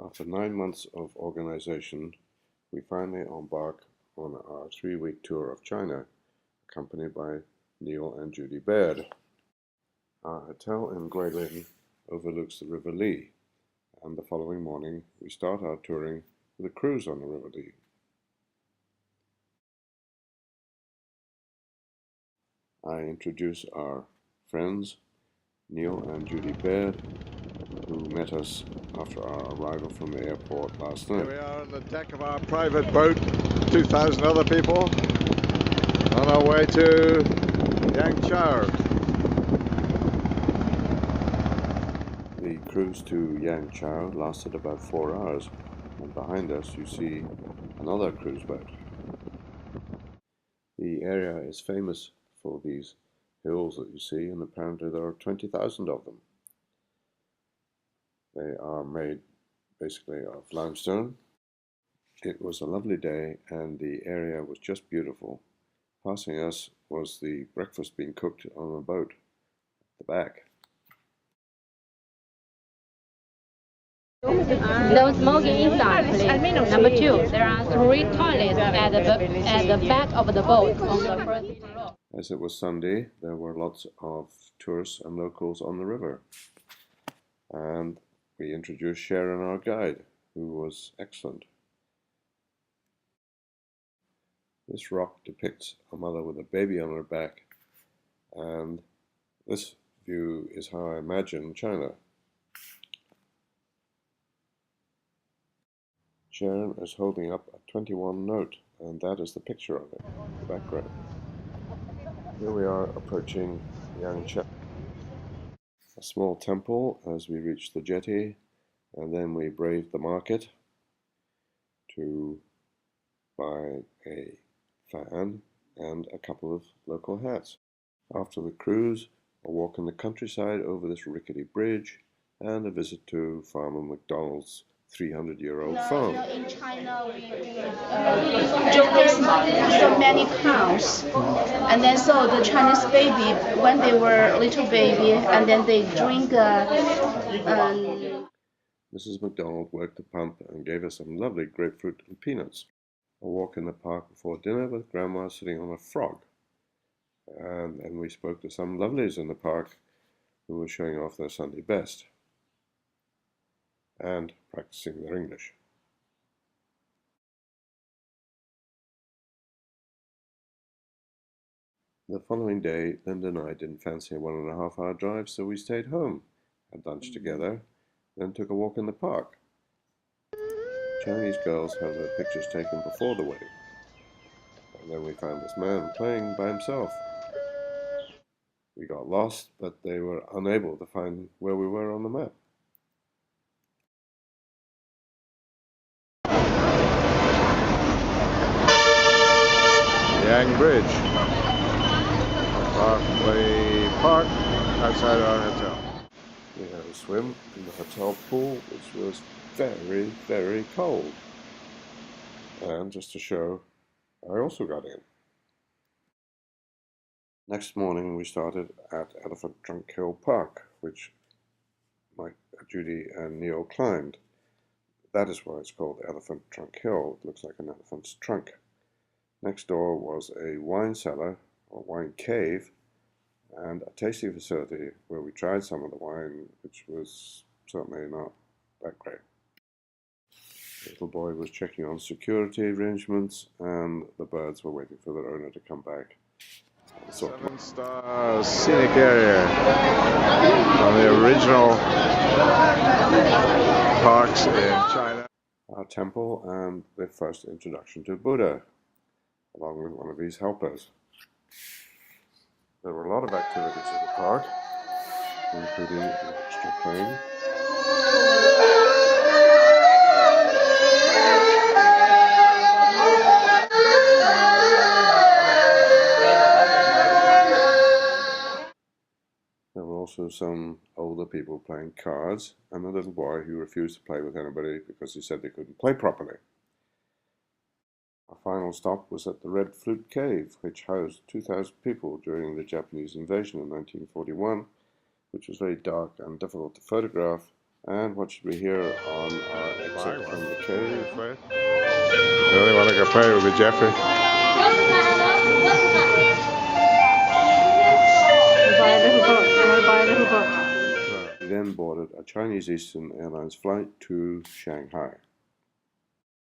After 9 months of organization, we finally embark on our 3-week tour of China, accompanied by Neil and Judy Baird. Our hotel in Guilin overlooks the River Lee, and the following morning we start our touring with a cruise on the River Lee. I introduce our friends, Neil and Judy Baird, who met us after our arrival from the airport last night. Here we are on the deck of our private boat, 2,000 other people, on our way to Yangzhou. The cruise to Yangzhou lasted about 4 hours, and behind us you see another cruise boat. The area is famous for these hills that you see, and apparently there are 20,000 of them. They are made basically of limestone. It was a lovely day and the area was just beautiful. Passing us was the breakfast being cooked on a boat at the back. No smoking inside, please. Number 2, there are 3 toilets at the back of the boat on the first floor. As it was Sunday, there were lots of tourists and locals on the river. And we introduced Sharon, our guide, who was excellent. This rock depicts a mother with a baby on her back, and this view is how I imagine China. Sharon is holding up a 21 note, and that is the picture of it in the background. Here we are approaching Yangzhou, a small temple as we reach the jetty, and then we brave the market to buy a fan and a couple of local hats. After the cruise, a walk in the countryside over this rickety bridge, and a visit to Farmer McDonald's 300-year-old farm. In China, we drove so many cows, and then so the Chinese baby, when they were little baby, and then they drink. Mrs. McDonald worked the pump and gave us some lovely grapefruit and peanuts. A walk in the park before dinner with Grandma sitting on a frog. And then we spoke to some lovelies in the park who were showing off their Sunday best and practicing their English. The following day, Linda and I didn't fancy a 1.5-hour drive, so we stayed home, had lunch together, then took a walk in the park. Chinese girls have their pictures taken before the wedding. And then we found this man playing by himself. We got lost, but they were unable to find where we were on the map. Yang Bridge. Berkeley Park, outside our hotel. We had a swim in the hotel pool, which was very, very cold. And just to show, I also got in. Next morning we started at Elephant Trunk Hill Park, which Judy and Neil climbed. That is why it's called Elephant Trunk Hill. It looks like an elephant's trunk. Next door was a wine cellar, or wine cave, and a tasting facility where we tried some of the wine, which was certainly not that great. The little boy was checking on security arrangements, and the birds were waiting for their owner to come back. 7-star scenic area from the original parks in China. Our temple and the first introduction to Buddha, along with one of his helpers. There were a lot of activities in the park, including an extra plane. There were also some older people playing cards, and a little boy who refused to play with anybody because he said they couldn't play properly. Our final stop was at the Red Flute Cave, which housed 2,000 people during the Japanese invasion in 1941, which was very dark and difficult to photograph, And what should we hear on our exit from the cave? The only one I can play would be Jeffrey. We then boarded a Chinese Eastern Airlines flight to Shanghai.